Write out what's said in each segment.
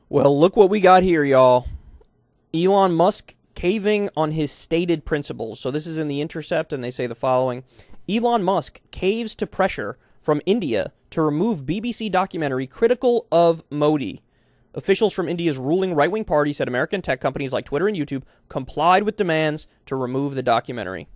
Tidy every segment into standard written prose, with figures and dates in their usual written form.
Well, look what we got here, y'all. Elon Musk caving on his stated principles. So this is in The Intercept, and they say the following. Elon Musk caves to pressure from India to remove BBC documentary critical of Modi. Officials from India's ruling right-wing party said American tech companies like Twitter and YouTube complied with demands to remove the documentary.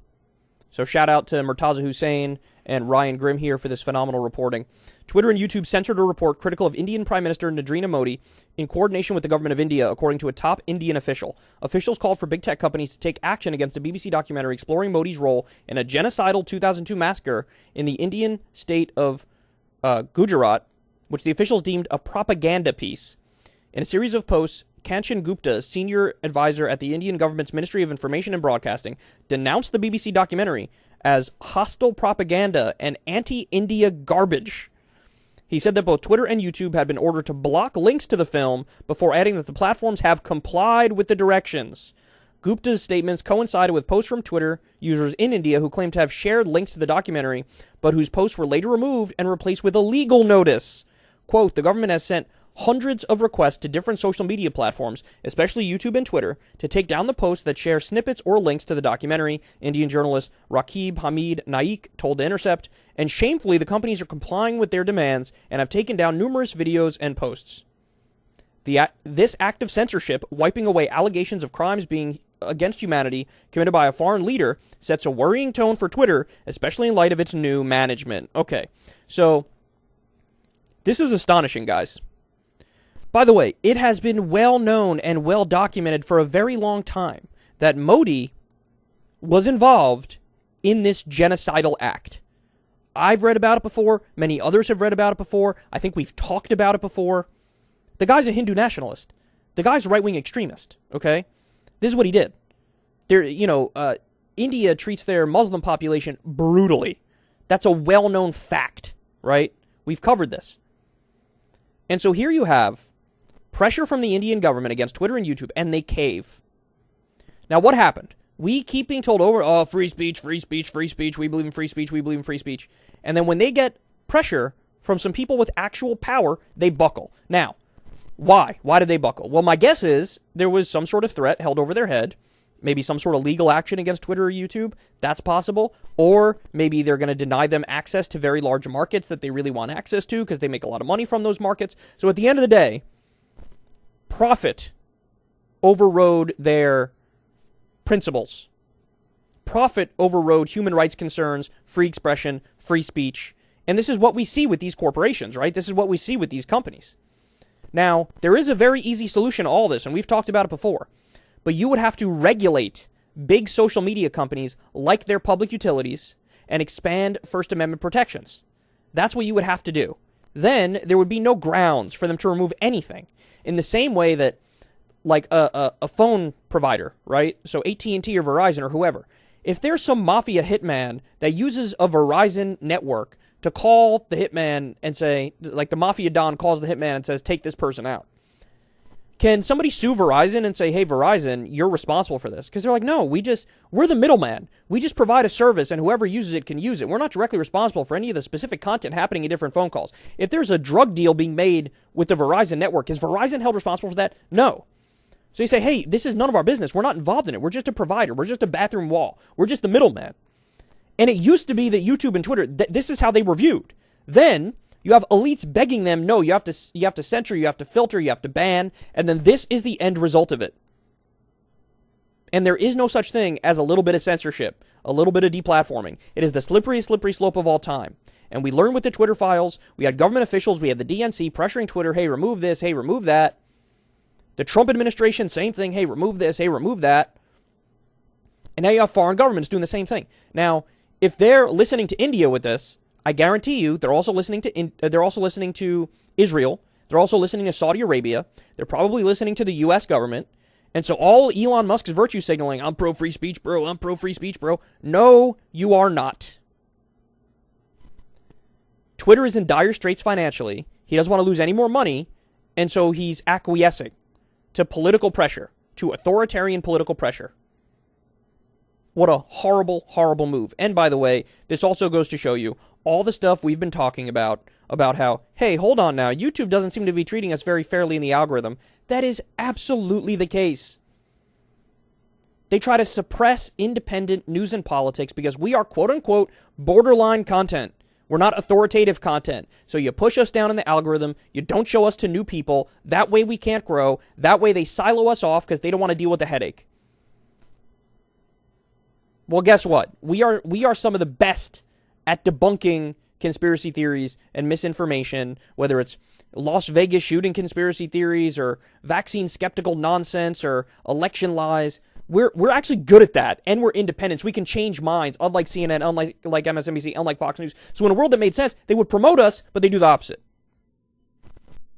So shout out to Murtaza Hussain and Ryan Grimm here for this phenomenal reporting. Twitter and YouTube censored a report critical of Indian Prime Minister Narendra Modi in coordination with the government of India, according to a top Indian official. Officials called for big tech companies to take action against the BBC documentary exploring Modi's role in a genocidal 2002 massacre in the Indian state of Gujarat, which the officials deemed a propaganda piece. In a series of posts, Kanchan Gupta, senior advisor at the Indian government's Ministry of Information and Broadcasting, denounced the BBC documentary as hostile propaganda and anti-India garbage. He said that both Twitter and YouTube had been ordered to block links to the film before adding that the platforms have complied with the directions. Gupta's statements coincided with posts from Twitter users in India who claimed to have shared links to the documentary, but whose posts were later removed and replaced with a legal notice. Quote, the government has sent hundreds of requests to different social media platforms, especially YouTube and Twitter, to take down the posts that share snippets or links to the documentary, Indian journalist Rakib Hamid Naik told The Intercept, and shamefully the companies are complying with their demands and have taken down numerous videos and posts. This act of censorship, wiping away allegations of crimes being against humanity committed by a foreign leader, sets a worrying tone for Twitter, especially in light of its new management. Okay, so this is astonishing, guys. By the way, it has been well known and well documented for a very long time that Modi was involved in this genocidal act. I've read about it before. Many others have read about it before. I think we've talked about it before. The guy's a Hindu nationalist. The guy's a right-wing extremist, okay? This is what he did. India treats their Muslim population brutally. That's a well-known fact, right? We've covered this. And so here you have pressure from the Indian government against Twitter and YouTube, and they cave. Now, what happened? We keep being told over, free speech, free speech, free speech, we believe in free speech, we believe in free speech. And then when they get pressure from some people with actual power, they buckle. Now, why? Why did they buckle? Well, my guess is there was some sort of threat held over their head, maybe some sort of legal action against Twitter or YouTube. That's possible. Or maybe they're going to deny them access to very large markets that they really want access to because they make a lot of money from those markets. So at the end of the day, profit overrode their principles. Profit overrode human rights concerns, free expression, free speech. And this is what we see with these corporations, right? This is what we see with these companies. Now, there is a very easy solution to all this, and we've talked about it before. But you would have to regulate big social media companies like their public utilities and expand First Amendment protections. That's what you would have to do. Then there would be no grounds for them to remove anything. In the same way that, like a phone provider, right? So AT&T or Verizon or whoever. If there's some mafia hitman that uses a Verizon network to call the hitman and say, like the mafia don calls the hitman and says, take this person out. Can somebody sue Verizon and say, hey, Verizon, you're responsible for this? Because they're like, no, we're the middleman. We just provide a service and whoever uses it can use it. We're not directly responsible for any of the specific content happening in different phone calls. If there's a drug deal being made with the Verizon network, is Verizon held responsible for that? No. So you say, hey, this is none of our business. We're not involved in it. We're just a provider. We're just a bathroom wall. We're just the middleman. And it used to be that YouTube and Twitter, this is how they were viewed. Then you have elites begging them, no, you have to censor, you have to filter, you have to ban, and then this is the end result of it. And there is no such thing as a little bit of censorship, a little bit of deplatforming. It is the slippery slope of all time. And we learned with the Twitter files, we had government officials, we had the DNC pressuring Twitter, hey, remove this, hey, remove that. The Trump administration, same thing, hey, remove this, hey, remove that. And now you have foreign governments doing the same thing. Now, if they're listening to India with this, I guarantee you they're also listening to Israel. They're also listening to Saudi Arabia. They're probably listening to the U.S. government. And so all Elon Musk's virtue signaling, I'm pro-free speech, bro, I'm pro-free speech, bro. No, you are not. Twitter is in dire straits financially. He doesn't want to lose any more money. And so he's acquiescing to political pressure, to authoritarian political pressure. What a horrible, horrible move. And by the way, this also goes to show you all the stuff we've been talking about about how, hey, hold on now, YouTube doesn't seem to be treating us very fairly in the algorithm. That is absolutely the case. They try to suppress independent news and politics because we are, quote-unquote, borderline content. We're not authoritative content. So you push us down in the algorithm, you don't show us to new people, that way we can't grow, that way they silo us off because they don't want to deal with the headache. Well, guess what? We are some of the best at debunking conspiracy theories and misinformation, whether it's Las Vegas shooting conspiracy theories or vaccine skeptical nonsense or election lies. We're actually good at that, and we're independents. We can change minds, unlike CNN, unlike MSNBC, unlike Fox News. So in a world that made sense, they would promote us, but they do the opposite.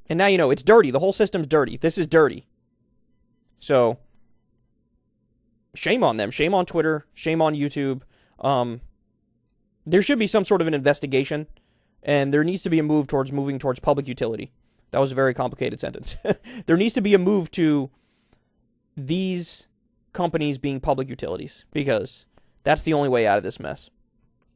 And now you know, it's dirty. The whole system's dirty. This is dirty. So shame on them. Shame on Twitter. Shame on YouTube. There should be some sort of an investigation, and there needs to be a move towards moving towards public utility. That was a very complicated sentence. There needs to be a move to these companies being public utilities, because that's the only way out of this mess.